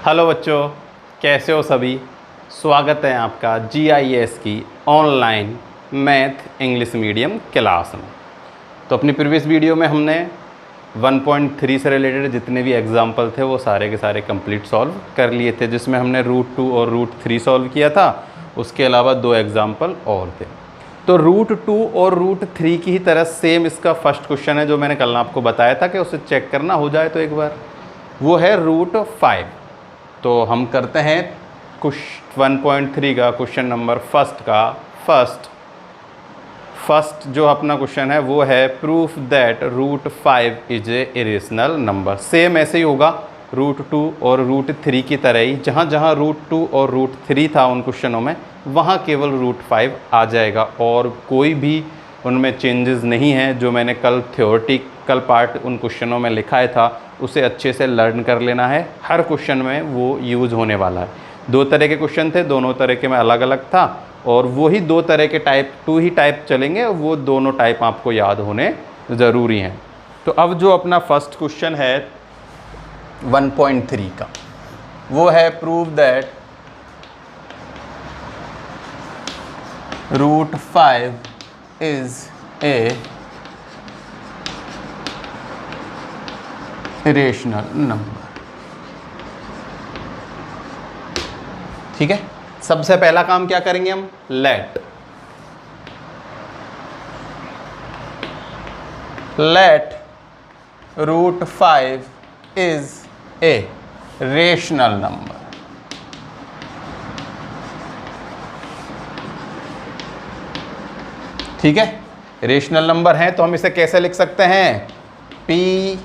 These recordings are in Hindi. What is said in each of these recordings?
हेलो बच्चों, कैसे हो सभी। स्वागत है आपका GIS की online math English medium class में। तो अपनी प्रीवियस वीडियो में हमने 1.3 से रिलेटेड जितने भी एग्जाम्पल थे वो सारे के सारे कंप्लीट सॉल्व कर लिए थे, जिसमें हमने √2 और √3 सॉल्व किया था। उसके अलावा 2 एग्जाम्पल और थे। तो √2 और √3 की ही तरह सेम इसका फर्स्ट क्वेश्चन है जो मैंने कल आपको बताया था कि उसे चेक करना हो जाए तो एक बार, वो है √5। तो हम करते हैं 1.3 का क्वेश्चन नंबर फर्स्ट जो अपना क्वेश्चन है वो है proof that √5 is a irrational number. Same ऐसे ही होगा √2 और √3 की तरह ही, जहाँ जहाँ √2 और √3 था उन क्वेश्चनों में वहाँ केवल √5 आ जाएगा और कोई भी उनमें चेंजेस नहीं है। जो मैंने कल थ्योरेटिकल पार्ट उन क्वेश्चनों में लिखाया था उसे अच्छे से लर्न कर लेना है। हर क्वेश्चन में वो यूज़ होने वाला है। 2 तरह के क्वेश्चन थे, दोनों तरह के में अलग अलग था और वही 2 तरह के टू ही टाइप चलेंगे। वो दोनों टाइप आपको याद होने ज़रूरी हैं। तो अब जो अपना फर्स्ट क्वेश्चन है 1.3 का, वो है prove that √5 is a irrational number। ठीक है, सबसे पहला काम क्या करेंगे हम, late √5 is a rational number। ठीक है, रेशनल नंबर है तो हम इसे कैसे लिख सकते हैं, P/Q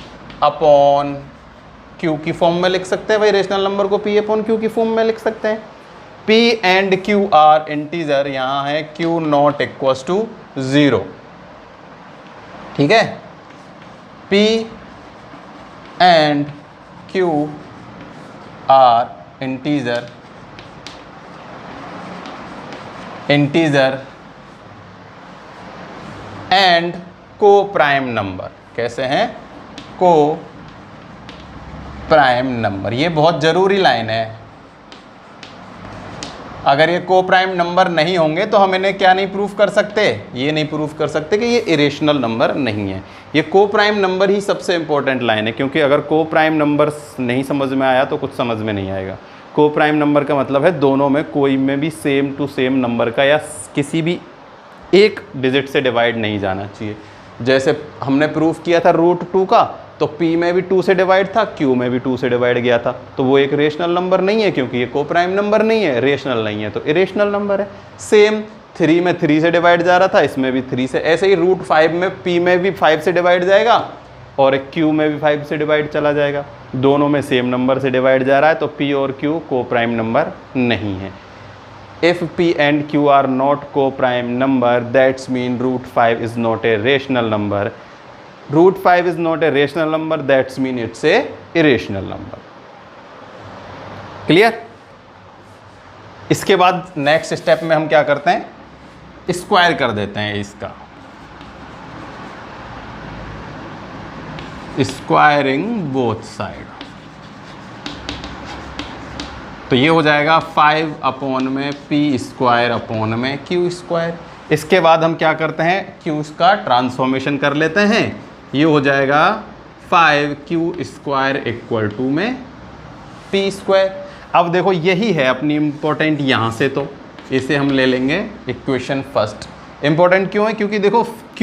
की फॉर्म में लिख सकते हैं। भाई रेशनल नंबर को P/Q की फॉर्म में लिख सकते हैं। P and Q are integer, यहाँ है Q नॉट इक्वल्स टू 0। ठीक है, P and Q are integer and coprime number. कैसे हैं, को प्राइम नंबर। ये बहुत ज़रूरी लाइन है। अगर ये को प्राइम नंबर नहीं होंगे तो हम इन्हें क्या नहीं प्रूफ कर सकते, ये नहीं प्रूफ कर सकते कि ये इरेशनल नंबर नहीं है। ये को प्राइम नंबर ही सबसे इंपॉर्टेंट लाइन है, क्योंकि अगर को प्राइम नंबर नहीं समझ में आया तो कुछ समझ में नहीं आएगा। को प्राइम नंबर का मतलब है दोनों में कोई में भी सेम टू सेम नंबर का या किसी भी एक डिजिट से डिवाइड नहीं जाना चाहिए। जैसे हमने प्रूफ किया था √2 का, तो P में भी 2 से डिवाइड था, Q में भी 2 से डिवाइड गया था, तो वो एक रेशनल नंबर नहीं है, क्योंकि ये को प्राइम नंबर नहीं है, रेशनल नहीं है, तो इरेशनल नंबर है। सेम 3 में 3 से डिवाइड जा रहा था, इसमें भी 3 से। ऐसे ही √5 में P में भी 5 से डिवाइड जाएगा और Q में भी 5 से डिवाइड चला जाएगा। दोनों में सेम नंबर से डिवाइड जा रहा है, तो P और Q को प्राइम नंबर नहीं है। If P and Q are not co-prime number, that's mean √5 is not a rational number. √5 is not a rational number, that's mean it's a irrational number. Clear? इसके बाद नेक्स्ट स्टेप में हम क्या करते हैं, स्क्वायर कर देते हैं इसका, स्क्वायरिंग बोथ साइड। तो ये हो जाएगा 5 में P² में Q²। इसके बाद हम क्या करते हैं, Q का ट्रांसफॉर्मेशन कर लेते हैं। ये हो जाएगा 5Q² इक्वल टू में P²। अब देखो यही है अपनी इम्पोर्टेंट यहाँ से, तो इसे हम ले लेंगे इक्वेशन फर्स्ट। इम्पोर्टेंट क्यों है, क्योंकि देखो Q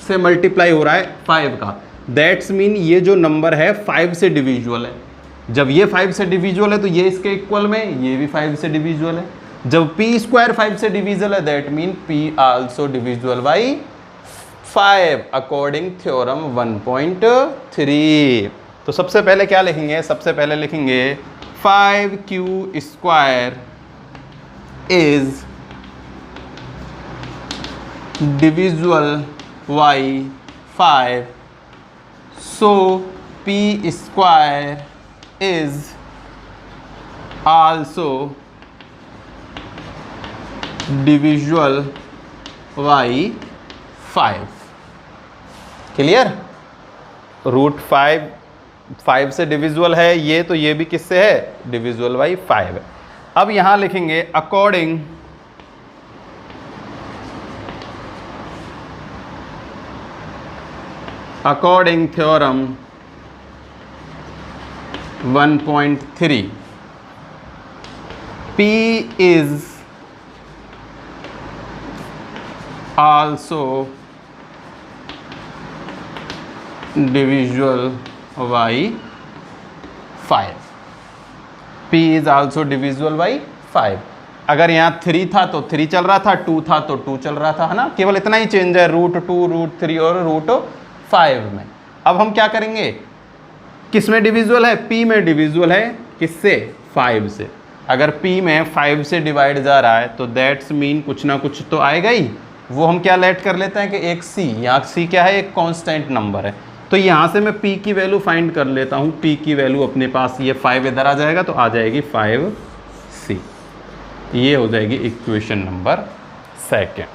से मल्टीप्लाई हो रहा है 5 का, दैट्स मीन ये जो नंबर है 5 से डिविजुअल है। जब ये 5 से डिविजुअल है तो ये इसके इक्वल में, ये भी 5 से डिविजुअल है। जब P² 5 से डिविजुअल है, that mean P also डिविजुअल by 5 according theorem 1.3। तो सबसे पहले क्या लिखेंगे, सबसे पहले लिखेंगे 5Q² is डिविजुअल by 5, so P² is also divisible by 5। Clear, √5 5 से डिविजिबल है ये, तो ये भी किससे है, डिविजिबल बाई 5 है। अब यहां लिखेंगे according theorem 1.3 P is also divisible by 5। P is also divisible by 5। अगर यहाँ 3 था तो 3 चल रहा था, 2 था तो 2 चल रहा था, है ना, केवल इतना ही चेंज है, √2, √3 और √5 में। अब हम क्या करेंगे, किस में डिविजिबल है, P में डिविजिबल है, किससे, 5 से। अगर P में 5 से डिवाइड जा रहा है तो दैट्स मीन कुछ ना कुछ तो आएगा ही, वो हम क्या लेट कर लेते हैं कि एक C, यहाँ C क्या है, एक कांस्टेंट नंबर है, तो यहाँ से मैं P की वैल्यू फाइंड कर लेता हूँ। P की वैल्यू अपने पास, ये 5 इधर आ जाएगा तो आ जाएगी 5C, ये हो जाएगी इक्वेशन नंबर सेकेंड।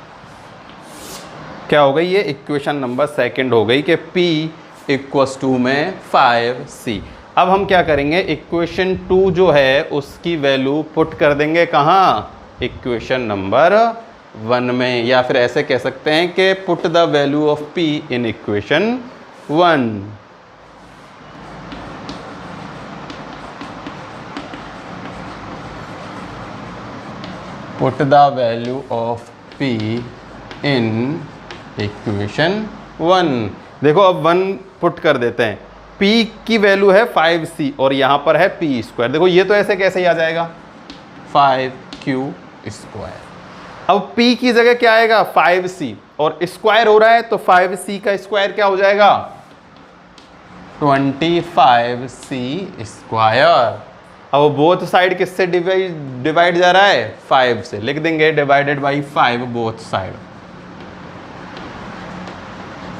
क्या हो गई, ये इक्वेशन नंबर सेकेंड हो गई कि P इक्वस टू में 5C। अब हम क्या करेंगे, इक्वेशन 2 जो है उसकी वैल्यू पुट कर देंगे कहाँ, इक्वेशन नंबर 1 में, या फिर ऐसे कह सकते हैं कि put the value of P in equation 1। Put the value of P in equation 1। देखो अब 1 पुट कर देते हैं, P की वैल्यू है 5C और यहाँ पर है P²। देखो ये तो ऐसे कैसे ही आ जाएगा, 5Q²। अब P की जगह क्या आएगा, 5C, और स्क्वायर हो रहा है तो 5C का स्क्वायर क्या हो जाएगा, 25C²। अब बोथ साइड किससे डिवाइड जा रहा है, 5 से, लिख देंगे divided by 5 both side,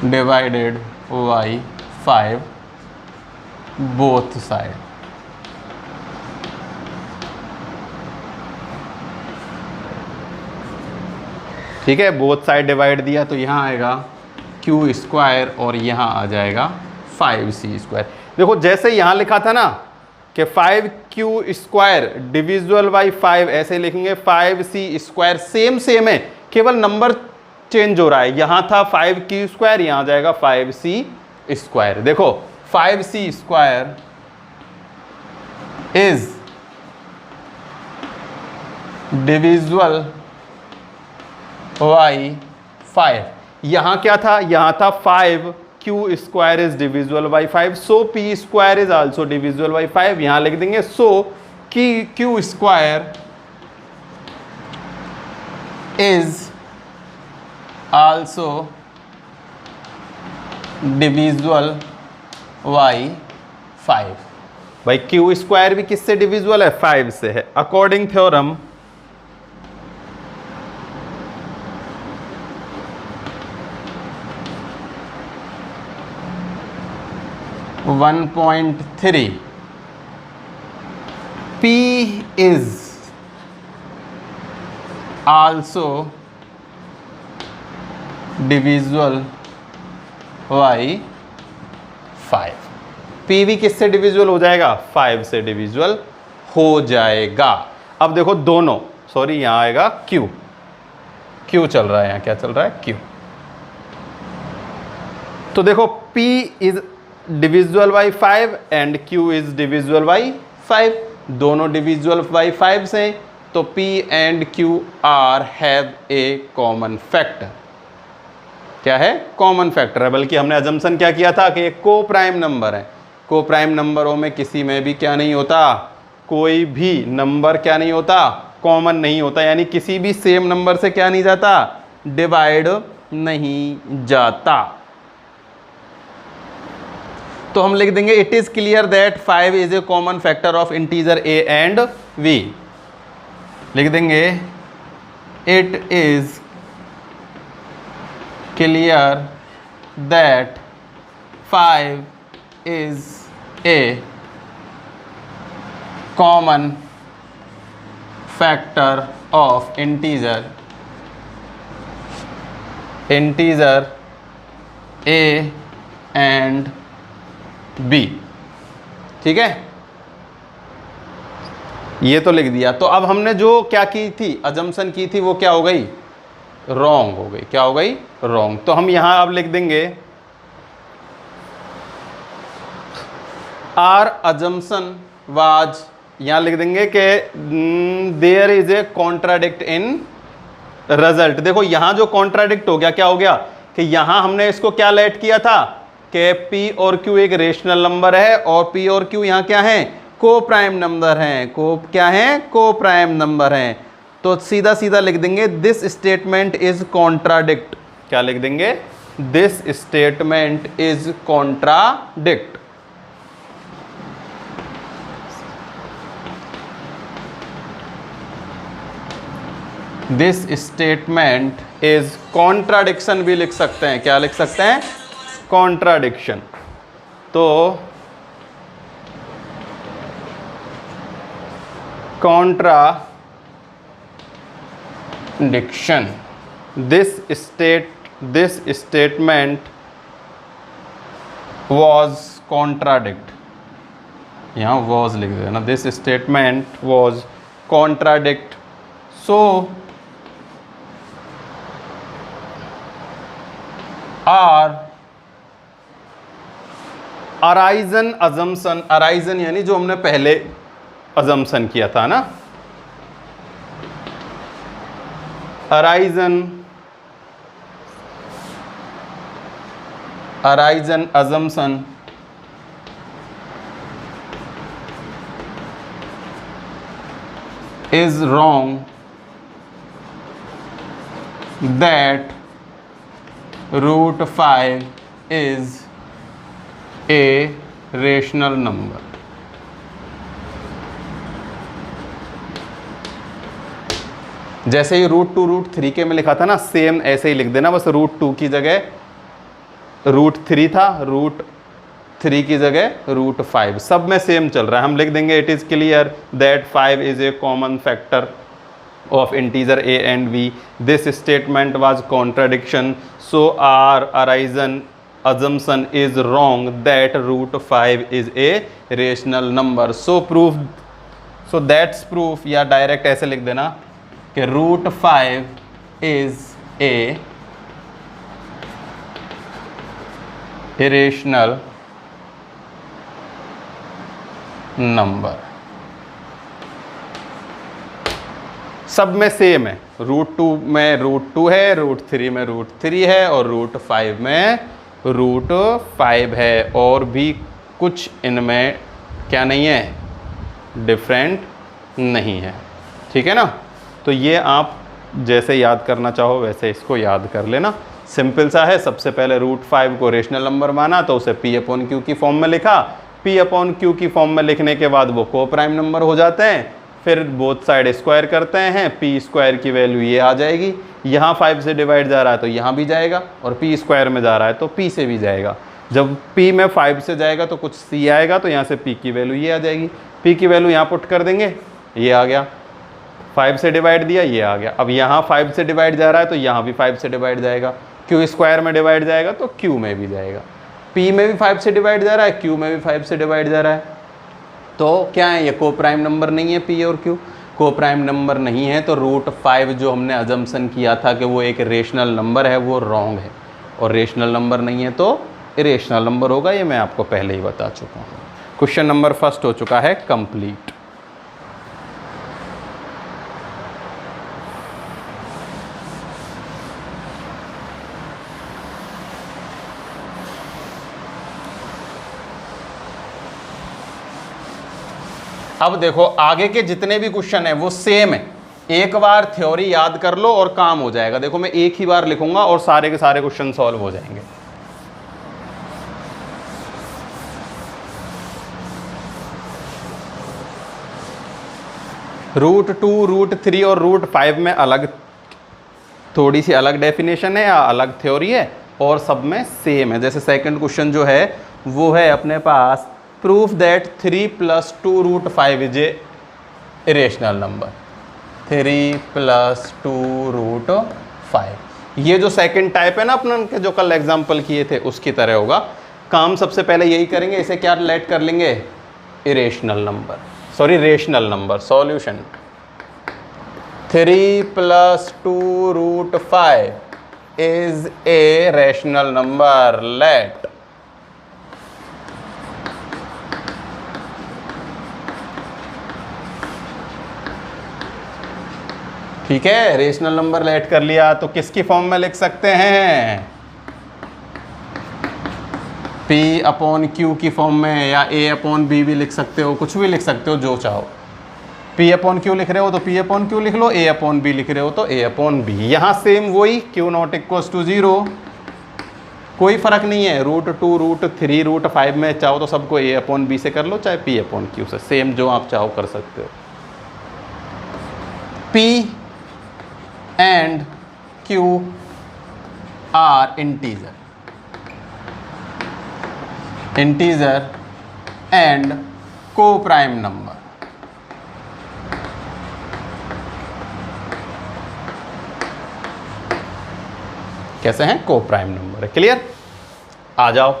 divided by 5 both side. ठीक है, बोथ साइड डिवाइड दिया तो यहाँ आएगा Q² और यहाँ आ जाएगा 5C²। देखो जैसे यहाँ लिखा था ना कि 5Q² डिविजिबल बाई 5, ऐसे लिखेंगे 5C², सेम है, केवल नंबर चेंज हो रहा है। यहाँ था 5Q², यहाँ आ जाएगा 5C²। देखो 5C² is divisible by 5। यहाँ क्या था, यहाँ था 5Q² is divisible by 5, so P² is also divisible by 5। यहाँ लिख देंगे so Q² is also divisible by 5। भाई Q² भी किससे डिविजिबल है, 5 से है। According theorem 1.3 P is also divisible by 5। P भी किससे डिविजिबल हो जाएगा, 5 से डिविजिबल हो जाएगा। अब देखो दोनों, सॉरी यहाँ आएगा Q चल रहा है, यहाँ क्या चल रहा है, Q। तो देखो P is divisible by 5 and Q is divisible by 5, दोनों डिविजिबल बाई 5 से, तो P and Q are have a common factor. क्या है, कॉमन फैक्टर है, बल्कि हमने अजम्पशन क्या किया था कि ये को प्राइम नंबर है। को प्राइम नंबरों में किसी में भी क्या नहीं होता, कोई भी नंबर क्या नहीं होता, कॉमन नहीं होता, यानी किसी भी सेम नंबर से क्या नहीं जाता, डिवाइड नहीं जाता। तो हम लिख देंगे it is clear that 5 is a common factor of integer a and v। लिख देंगे it is clear that 5 is a common factor of integer a and b। ठीक है, ये तो लिख दिया। तो अब हमने जो क्या की थी, अजम्पशन की थी, वो क्या हो गई, रॉन्ग हो गई। क्या हो गई, रॉन्ग। तो हम यहां अब लिख देंगे आर अजम्पशन वाज, यहां लिख देंगे कि there is a contradict in result. देखो यहां जो कॉन्ट्राडिक्ट हो गया, क्या हो गया कि यहां हमने इसको क्या लेट किया था कि P और Q एक रेशनल नंबर है और P और Q यहां क्या है, को प्राइम नंबर हैं। को क्या है, को प्राइम नंबर हैं। तो सीधा सीधा लिख देंगे दिस स्टेटमेंट इज कॉन्ट्राडिक्ट। क्या लिख देंगे, this statement is contradict. This statement is contradiction भी लिख सकते हैं। क्या लिख सकते हैं, कॉन्ट्राडिक्शन। तो contradiction, this statement was contradict, यहां वॉज लिख देना, this statement was contradict. So our arisen assumption, arisen यानी जो हमने पहले अजम्पशन किया था ना, arisen assumption is wrong, that root 5 is a rational number। जैसे ही √2 √3 के में लिखा था ना, सेम ऐसे ही लिख देना, बस √2 की जगह √3 था, √3 की जगह √5, सब में सेम चल रहा है। हम लिख देंगे it is clear that 5 is a common factor of integer a and b। This statement was contradiction, so our arisen assumption is wrong that √5 is a rational number। so proof, so that's proof, या डायरेक्ट ऐसे लिख देना कि √5 is a irrational number। सब में सेम है, √2 में √2 है, √3 में √3 है और √5 में √5 है, और भी कुछ इनमें क्या नहीं है, डिफरेंट नहीं है। ठीक है ना। तो ये आप जैसे याद करना चाहो वैसे इसको याद कर लेना, सिंपल सा है। सबसे पहले √5 को रेशनल नंबर माना तो उसे P/Q की फॉर्म में लिखा, P/Q की फॉर्म में लिखने के बाद वो को प्राइम नंबर हो जाते हैं, फिर बोथ साइड स्क्वायर करते हैं, P² की वैल्यू ये आ जाएगी। यहाँ 5 से डिवाइड जा रहा है तो यहाँ भी जाएगा, और P² में जा रहा है तो P से भी जाएगा। जब P में 5 से जाएगा तो कुछ C आएगा, तो यहाँ से P की वैल्यू ये आ जाएगी। P की वैल्यू यहाँ पुट कर देंगे, ये आ गया। 5 से डिवाइड दिया, ये आ गया। अब यहाँ 5 से डिवाइड जा रहा है तो यहाँ भी 5 से डिवाइड जाएगा। Q² में डिवाइड जाएगा तो Q में भी जाएगा। P में भी 5 से डिवाइड जा रहा है, Q में भी 5 से डिवाइड जा रहा है। तो क्या है, ये को प्राइम नंबर नहीं है। P और Q को प्राइम नंबर नहीं है, तो √5 जो हमने अजम्पशन किया था कि वो एक रेशनल नंबर है, वो रॉन्ग है। और रेशनल नंबर नहीं है तो इरेशनल नंबर होगा, ये मैं आपको पहले ही बता चुका हूँ। क्वेश्चन नंबर फर्स्ट हो चुका है कंप्लीट। अब देखो आगे के जितने भी क्वेश्चन है वो सेम है, एक बार थ्योरी याद कर लो और काम हो जाएगा। देखो मैं एक ही बार लिखूंगा और सारे के सारे क्वेश्चन सॉल्व हो जाएंगे। √2 √3 और √5 में अलग, थोड़ी सी अलग डेफिनेशन है या अलग थ्योरी है, और सब में सेम है। जैसे सेकंड क्वेश्चन जो है वो है अपने पास, proof that 3 + 2 √5 is a irrational number. 3 + 2 √5, ये जो सेकंड टाइप है ना अपन के जो कल एग्जाम्पल किए थे उसकी तरह होगा। काम सबसे पहले यही करेंगे, इसे क्या लेट कर लेंगे, irrational number, sorry rational number. Solution 3 + 2√5 is a rational number. Let ठीक है, रेशनल नंबर लेट कर लिया तो किसकी फॉर्म में लिख सकते हैं? P/Q की फॉर्म में, या A/B भी लिख सकते हो, कुछ भी लिख सकते हो जो चाहो। P/Q लिख रहे हो तो P/Q लिख लो, A/B लिख रहे हो तो A/B। यहाँ सेम वही Q0 = 0, कोई फर्क नहीं है। √2, √3, √5 में चाहो तो सबको A/B से कर लो, चाहे P/Q से, सेम जो आप चाहो कर सकते हो। P and Q are integer and co-prime number। कैसे हैं? को-प्राइम नंबर है। क्लियर? आ जाओ।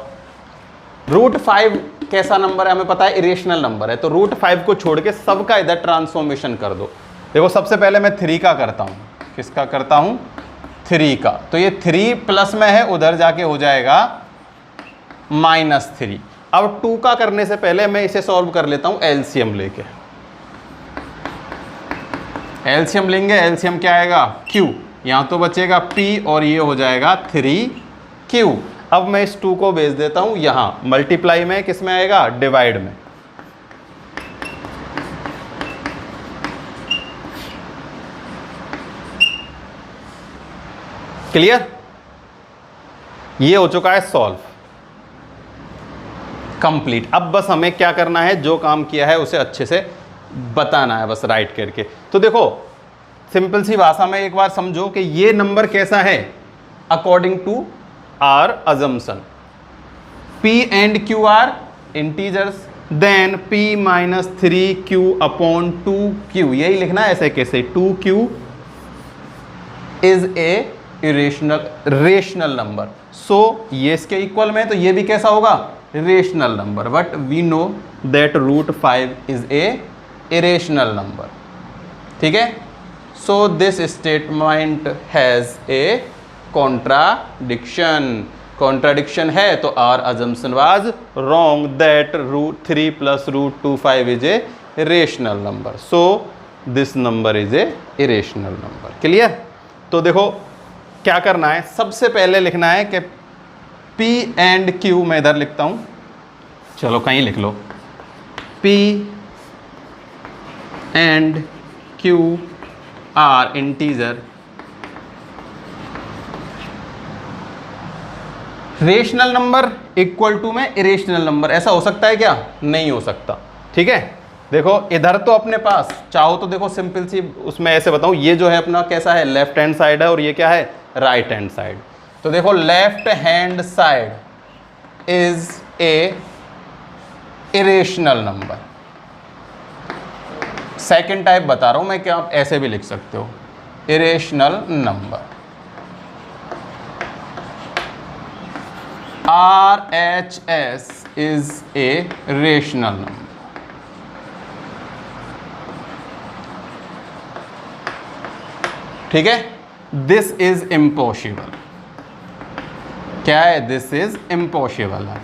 √5 कैसा नंबर है? हमें पता है इरेशनल नंबर है, तो √5 को छोड़ के सबका इधर ट्रांसफॉर्मेशन कर दो। देखो सबसे पहले मैं 3 का करता हूं। किसका करता हूं? 3 का। तो ये 3 प्लस में है, उधर जाके हो जाएगा -3। अब 2 का करने से पहले मैं इसे सॉल्व कर लेता हूं एलसीएम लेके। एलसीएम लेंगे, एलसीएम क्या आएगा? Q। यहां तो बचेगा P और ये हो जाएगा 3Q। अब मैं इस 2 को भेज देता हूं यहां, मल्टीप्लाई में किस में आएगा? डिवाइड में। क्लियर? ये हो चुका है सॉल्व, कंप्लीट। अब बस हमें क्या करना है? जो काम किया है उसे अच्छे से बताना है, बस राइट करके। तो देखो सिंपल सी भाषा में एक बार समझो कि ये नंबर कैसा है according to our assumption. P and Q are integers, then P - 3Q/2Q, यही लिखना है ऐसे कैसे? 2Q is a rational number. So ये इसके इक्वल में है, तो ये भी कैसा होगा? Rational number. But we know that √5 is a irrational number. ठीक है? So this statement has a contradiction है, तो our assumption was wrong that √3 + √25 is a rational number. So this number is a irrational number. Clear? तो देखो क्या करना है, सबसे पहले लिखना है कि P and Q, मैं इधर लिखता हूं, चलो कहीं लिख लो। P and Q are integer। Rational number equal to में इरेशनल नंबर, ऐसा हो सकता है क्या? नहीं हो सकता। ठीक है? देखो इधर तो अपने पास चाहो तो देखो सिंपल सी उसमें ऐसे बताऊं, ये जो है अपना कैसा है? लेफ्ट हैंड साइड है, और ये क्या है? Right hand side. तो देखो left hand side is a irrational number. Second type बता रहा हूं मैं, क्या आप ऐसे भी लिख सकते हो, irrational number. RHS is a rational number. ठीक है? This is impossible. क्या है? दिस इज इम्पॉसिबल है।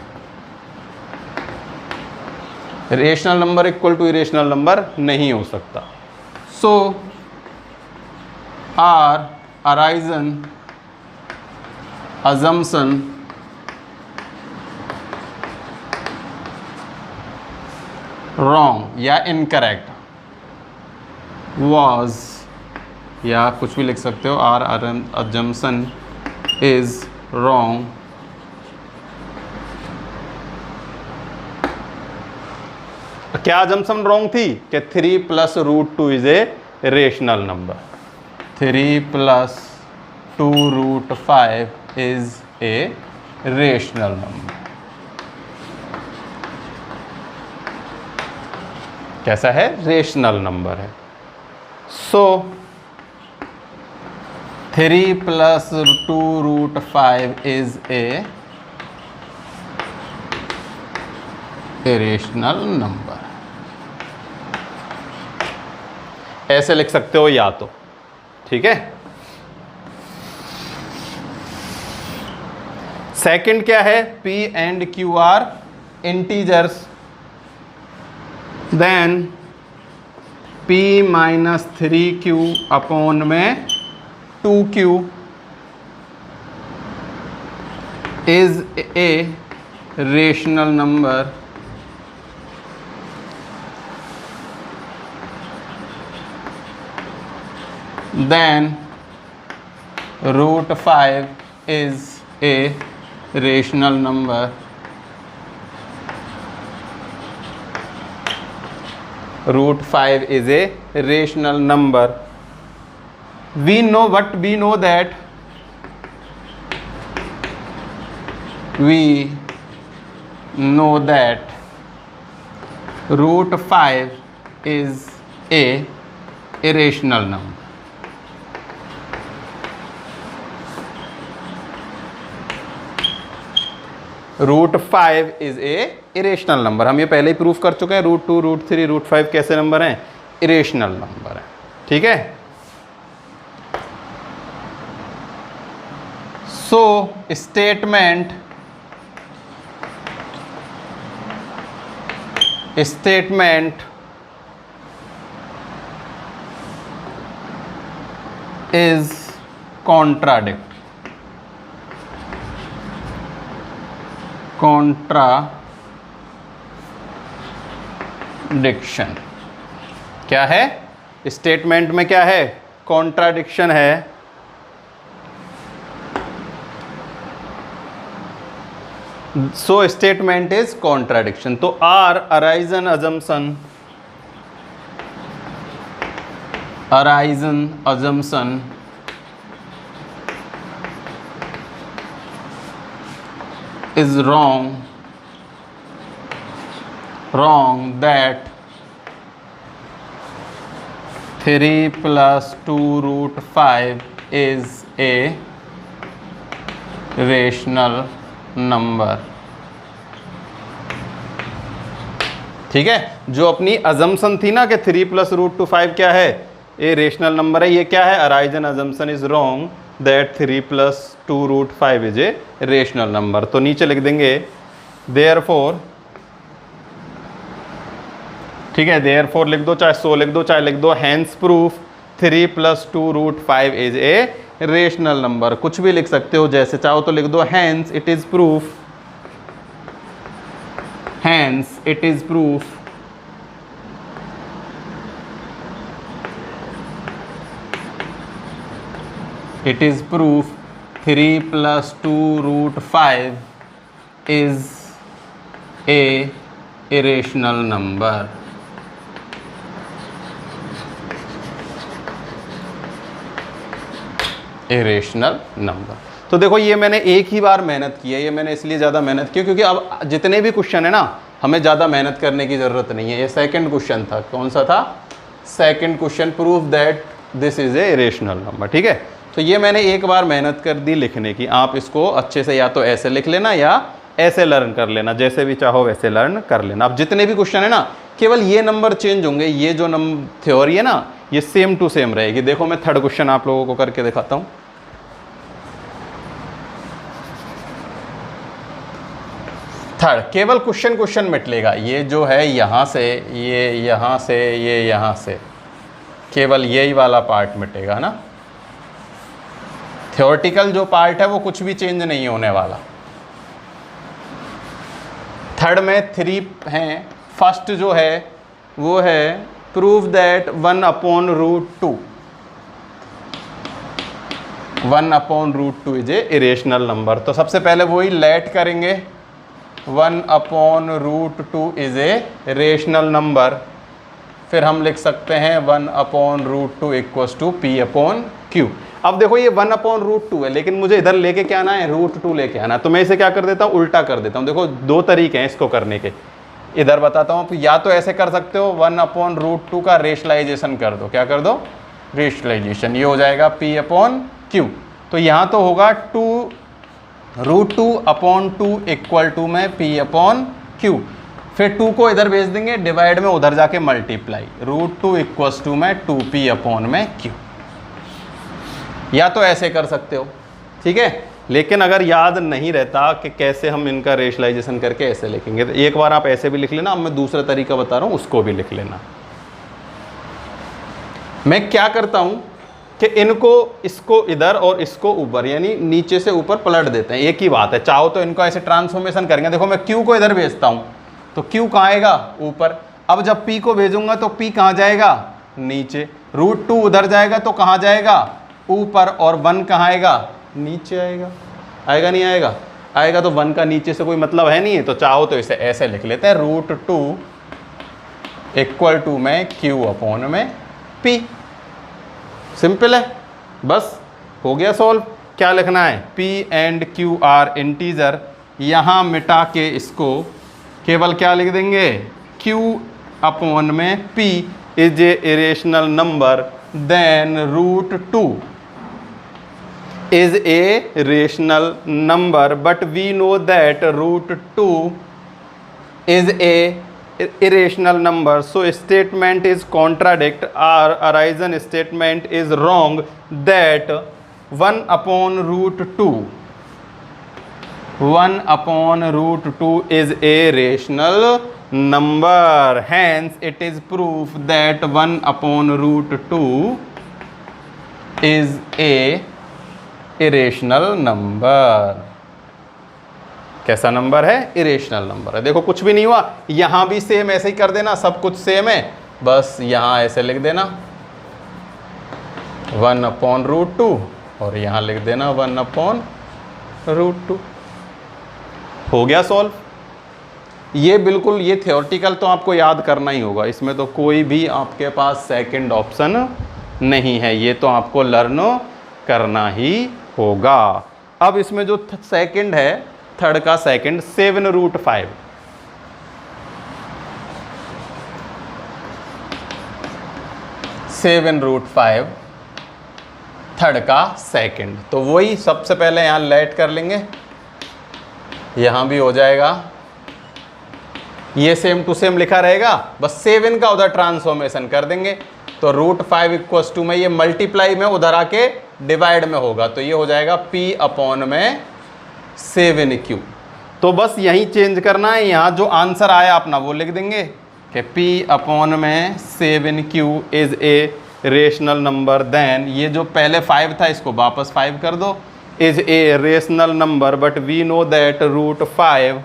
Rational number equal to irrational number नहीं हो सकता। So our arisen assumption wrong या incorrect was या कुछ भी लिख सकते हो, our assumption is wrong क्या assumption wrong थी कि 3 + √2 is a rational number, 3 + 2√5 is a rational number। कैसा है? रेशनल नंबर है। सो 3 + 2√5 is a irrational number। ऐसे लिख सकते हो या तो, ठीक है। सेकंड क्या है, P and Q are integers, then P minus 3Q upon में 2Q is a rational number then root 5 is a rational number root 5 is a rational number. We know that root 5 is a irrational number. Root 5 is a irrational number, हम ये पहले ही प्रूफ कर चुके हैं। रूट 2, रूट 3, रूट 5 कैसे नंबर हैं, इरेशनल नंबर है, ठीक है। सो स्टेटमेंट is contradiction क्या है, स्टेटमेंट में क्या है, कॉन्ट्राडिक्शन है। So statement is contradiction. तो our arisen assumption is wrong that 3 plus 2 root 5 is a rational number, ठीक है। जो अपनी अजम्पशन थी ना कि 3 plus root 2 5 क्या है, ए रेशनल नंबर है, ये क्या है, arisen assumption is wrong that 3 plus 2 root 5 is a rational number. तो नीचे लिख देंगे देयरफॉर, ठीक है, देयरफॉर लिख दो, चाहे सो लिख दो, चाहे लिख दो hence proof 3 plus 2 root 5 is a rational number, कुछ भी लिख सकते हो, जैसे चाहो तो लिख दो hence it is proof, hence it is proof it is proof 3 plus 2 root 5 is a irrational number। irrational number। तो देखो ये मैंने एक ही बार मेहनत की है, ये मैंने इसलिए ज़्यादा मेहनत की क्योंकि अब जितने भी क्वेश्चन है ना हमें ज़्यादा मेहनत करने की ज़रूरत नहीं है। ये सेकंड क्वेश्चन था, कौन सा था, second question, proof that this is a irrational number, ठीक है। तो ये मैंने एक बार मेहनत कर दी लिखने की, आप इसको अच्छे से या तो ऐसे लिख लेना या ऐसे लर्न कर लेना, जैसे भी चाहो वैसे लर्न कर लेना। अब जितने भी क्वेश्चन है ना केवल ये नंबर चेंज होंगे, ये जो थ्योरी है ना ये सेम टू सेम रहेगी। देखो मैं थर्ड क्वेश्चन आप लोगों को करके दिखाता हूँ। थर्ड केवल क्वेश्चन मिट लेगा, ये जो है यहाँ से, ये यहाँ से, ये यहाँ से, केवल यही वाला पार्ट मिटेगा ना। थ्योरेटिकल जो पार्ट है वो कुछ भी चेंज नहीं होने वाला। थर्ड में 3 हैं, फर्स्ट जो है वो है prove that 1/√2 1/√2 is a irrational number. तो सबसे पहले वही लेट करेंगे, 1/√2 इज ए रेशनल नंबर। फिर हम लिख सकते हैं 1/√2 इक्वल्स टू P/Q। अब देखो ये 1/√2 है, लेकिन मुझे इधर लेके क्या आना है, √2 लेके आना है। तो मैं इसे क्या कर देता हूँ, उल्टा कर देता हूँ। देखो दो तरीके हैं इसको करने के, इधर बताता हूँ। या तो ऐसे कर सकते हो, 1/√2 का रेशलाइजेशन कर दो, क्या कर दो, रेशलाइजेशन, ये हो जाएगा P/Q। तो यहाँ तो होगा √2/2 इक्वल टू में P/Q। फिर 2 को इधर भेज देंगे, डिवाइड में उधर जाके मल्टीप्लाई, √2 इक्वल्स टू में 2p अपॉन में q। या तो ऐसे कर सकते हो, ठीक है। लेकिन अगर याद नहीं रहता कि कैसे हम इनका रेशलाइजेशन करके ऐसे लिखेंगे, तो एक बार आप ऐसे भी लिख लेना। अब मैं दूसरा तरीका बता रहा हूँ, उसको भी लिख लेना। मैं क्या करता हूँ कि इनको, इसको इधर और इसको ऊपर, यानी नीचे से ऊपर पलट देते हैं, एक ही बात है। चाहो तो इनको ऐसे ट्रांसफॉर्मेशन करेंगे। देखो मैं q को इधर भेजता हूँ तो q कहाँ आएगा, ऊपर। अब जब p को भेजूंगा तो p कहाँ जाएगा, नीचे। √2 उधर जाएगा तो कहाँ जाएगा, ऊपर। और 1 कहाँ आएगा, नीचे आएगा। आएगा नहीं आएगा, आएगा। तो 1 का नीचे से कोई मतलब है नहीं है, तो चाहो तो इसे ऐसे लिख लेते हैं, √2 इक्वल टू में q अपॉन में p। सिंपल है, बस हो गया सॉल्व। क्या लिखना है, p and q are integer. यहाँ मिटा के इसको केवल क्या लिख देंगे, q अपॉन में p is a irrational number then √2 is a rational number, but we know that √2 is a irrational number, so statement is contradict. Our horizon statement is wrong, that 1 upon √2 is a rational number, hence it is proof that 1 upon √2 is a irrational number. कैसा नंबर है, इरेशनल नंबर है। देखो कुछ भी नहीं हुआ, यहां भी सेम ऐसे ही कर देना, सब कुछ सेम है, बस यहां ऐसे लिख देना 1 अपॉन √2 और यहां लिख देना 1 अपॉन √2। हो गया सॉल्व। ये बिल्कुल, ये थ्योरेटिकल तो आपको याद करना ही होगा, इसमें तो कोई भी आपके पास सेकंड ऑप्शन नहीं है, ये तो आपको लर्न करना ही होगा। अब इसमें जो सेकंड है, थर्ड का सेकंड, 7√5। थर्ड का सेकंड, तो वही सबसे पहले यहां लेट कर लेंगे, यहां भी हो जाएगा, ये सेम टू सेम लिखा रहेगा, बस 7 का उधर ट्रांसफॉर्मेशन कर देंगे। तो √5 इक्वल्स टू में ये मल्टीप्लाई में उधर आके डिवाइड में होगा, तो ये हो जाएगा p अपॉन में 7q। तो बस यही चेंज करना है, यहाँ जो आंसर आया अपना वो लिख देंगे कि p अपॉन में 7q is a rational number. Then ये जो पहले 5 था इसको वापस 5 कर दो, is a rational number, but we know that √5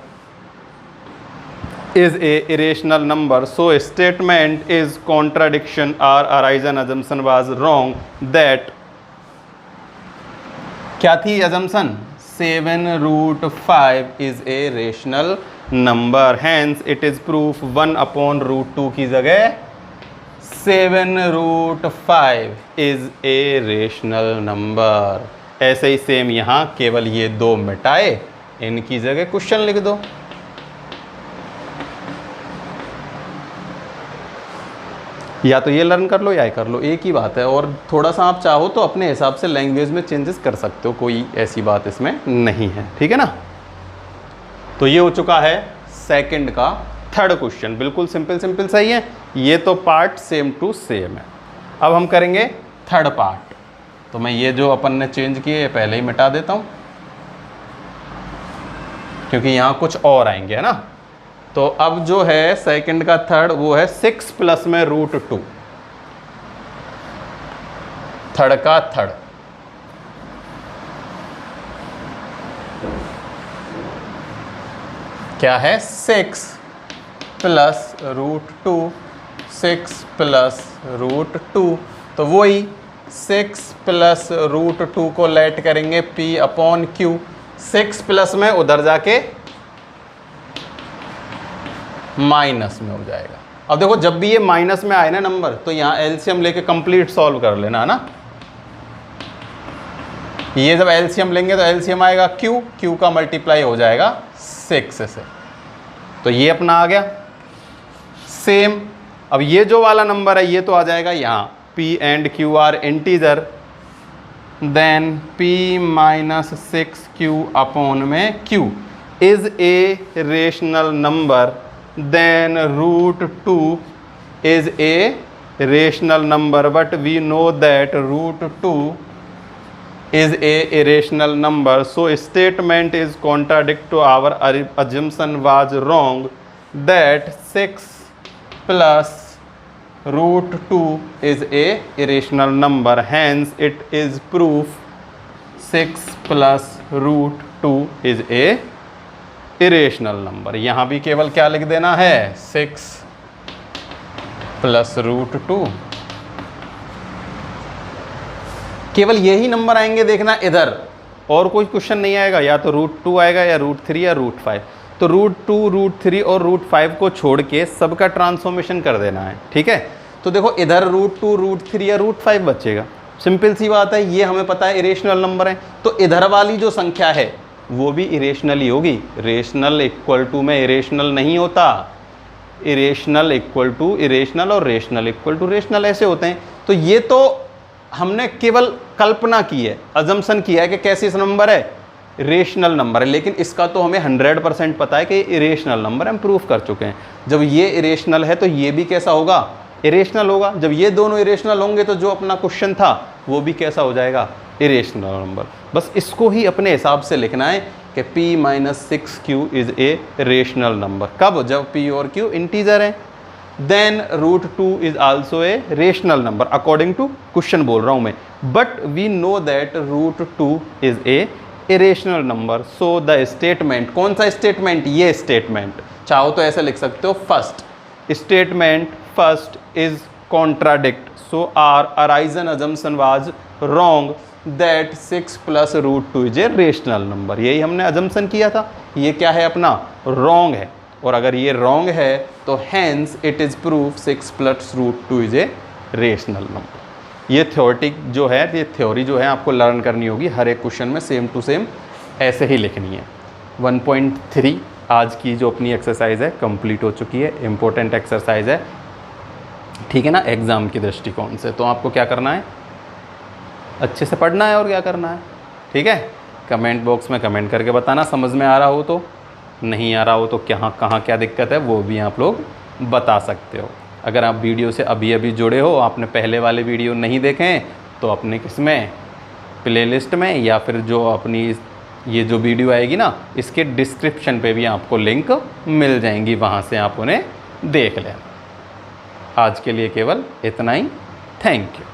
is a irrational number, so statement is contradiction. Our horizon assumption was wrong, that क्या थी assumption, 7√5 is a rational number, hence it is proof 1 upon √2 की जगह 7√5 is a rational number। ऐसे ही सेम यहाँ केवल ये 2 मिटाए, इनकी जगह क्वेश्चन लिख दो। या तो ये लर्न कर लो या ये कर लो, एक ही बात है। और थोड़ा सा आप चाहो तो अपने हिसाब से लैंग्वेज में चेंजेस कर सकते हो, कोई ऐसी बात इसमें नहीं है, ठीक है ना। तो ये हो चुका है सेकंड का थर्ड क्वेश्चन, बिल्कुल सिंपल सिंपल सही है। ये तो पार्ट सेम टू सेम है। अब हम करेंगे थर्ड पार्ट, तो मैं ये जो अपन ने चेंज किए पहले ही मिटा देता हूँ, क्योंकि यहाँ कुछ और आएंगे, है ना। तो अब जो है सेकंड का थर्ड, वो है 6 प्लस में √2। थर्ड का थर्ड, क्या है, 6 प्लस √2, 6 प्लस √2। तो वही 6 प्लस √2 को लेट करेंगे p अपॉन q। 6 प्लस में उधर जाके माइनस में हो जाएगा। अब देखो जब भी ये माइनस में आए ना नंबर, तो यहाँ एलसीएम लेके कंप्लीट सॉल्व कर लेना, है ना। ये जब एलसीएम लेंगे तो एलसीएम आएगा q का मल्टीप्लाई हो जाएगा 6 से, तो ये अपना आ गया सेम। अब ये जो वाला नंबर है ये तो आ जाएगा यहाँ, p and q are integer, then p minus 6q upon में q is a rational number, then root 2 is a rational number, but we know that root 2 is a irrational number, so statement is contradict to our assumption was wrong that 6 plus root 2 is a irrational number, hence it is proof 6 plus root 2 is a irrational number। यहाँ भी केवल क्या लिख देना है, 6 प्लस रूट 2, केवल यही नंबर आएंगे देखना इधर, और कोई क्वेश्चन नहीं आएगा, या तो रूट 2 आएगा या रूट 3 या रूट 5। तो रूट 2, रूट 3 और रूट 5 को छोड़ के सबका ट्रांसफॉर्मेशन कर देना है, ठीक है। तो देखो इधर रूट 2, रूट 3 या रूट 5 बचेगा, सिंपल सी बात है, ये हमें पता है इरेशनल नंबर है, तो इधर वाली जो संख्या है वो भी इरेशनल ही होगी। रेशनल इक्वल टू में इरेशनल नहीं होता, इरेशनल इक्वल टू इरेशनल और रेशनल इक्वल टू रेशनल ऐसे होते हैं। तो ये तो हमने केवल कल्पना की है, अजम्पशन किया है कि कैसे नंबर है, रेशनल नंबर है, लेकिन इसका तो हमें 100% पता है कि इरेशनल नंबर हम प्रूफ कर चुके हैं। जब ये इरेशनल है तो ये भी कैसा होगा, इरेशनल होगा। जब ये दोनों इरेशनल होंगे तो जो अपना क्वेश्चन था वो भी कैसा हो जाएगा, इरेशनल नंबर। बस इसको ही अपने हिसाब से लिखना है कि p minus 6q is a rational number. कब, जब p और q इंटीजर है। Then root 2 is also a rational number according to question बोल रहा हूँ मैं, but we know that root 2 is a irrational number. So the statement, कौन सा स्टेटमेंट, ये स्टेटमेंट, चाहो तो ऐसे लिख सकते हो, first statement first is contradict, so our arisen assumption was wrong that 6 plus root 2 is a rational number. यही हमने अजम्पशन किया था, ये क्या है अपना, रॉन्ग है। और अगर ये रॉन्ग है तो hence it is proof 6 plus root 2 is a rational number. ये थ्योरेटिक जो है, ये थ्योरी जो है आपको लर्न करनी होगी, हर एक क्वेश्चन में सेम टू सेम ऐसे ही लिखनी है। 1.3 आज की जो अपनी एक्सरसाइज है कंप्लीट हो चुकी है, इम्पोर्टेंट एक्सरसाइज है, ठीक है ना, एग्ज़ाम की दृष्टिकोण से। तो आपको क्या करना है, अच्छे से पढ़ना है और क्या करना है, ठीक है। कमेंट बॉक्स में कमेंट करके बताना समझ में आ रहा हो, तो नहीं आ रहा हो तो कहाँ क्या दिक्कत है वो भी आप लोग बता सकते हो। अगर आप वीडियो से अभी अभी जुड़े हो, आपने पहले वाले वीडियो नहीं देखे हैं, तो अपने किसमें, प्लेलिस्ट में, या फिर जो अपनी ये जो वीडियो आएगी ना, इसके डिस्क्रिप्शन पे भी आपको लिंक मिल जाएंगी, वहाँ से आप उन्हें देख लेना। आज के लिए केवल इतना ही, थैंक यू।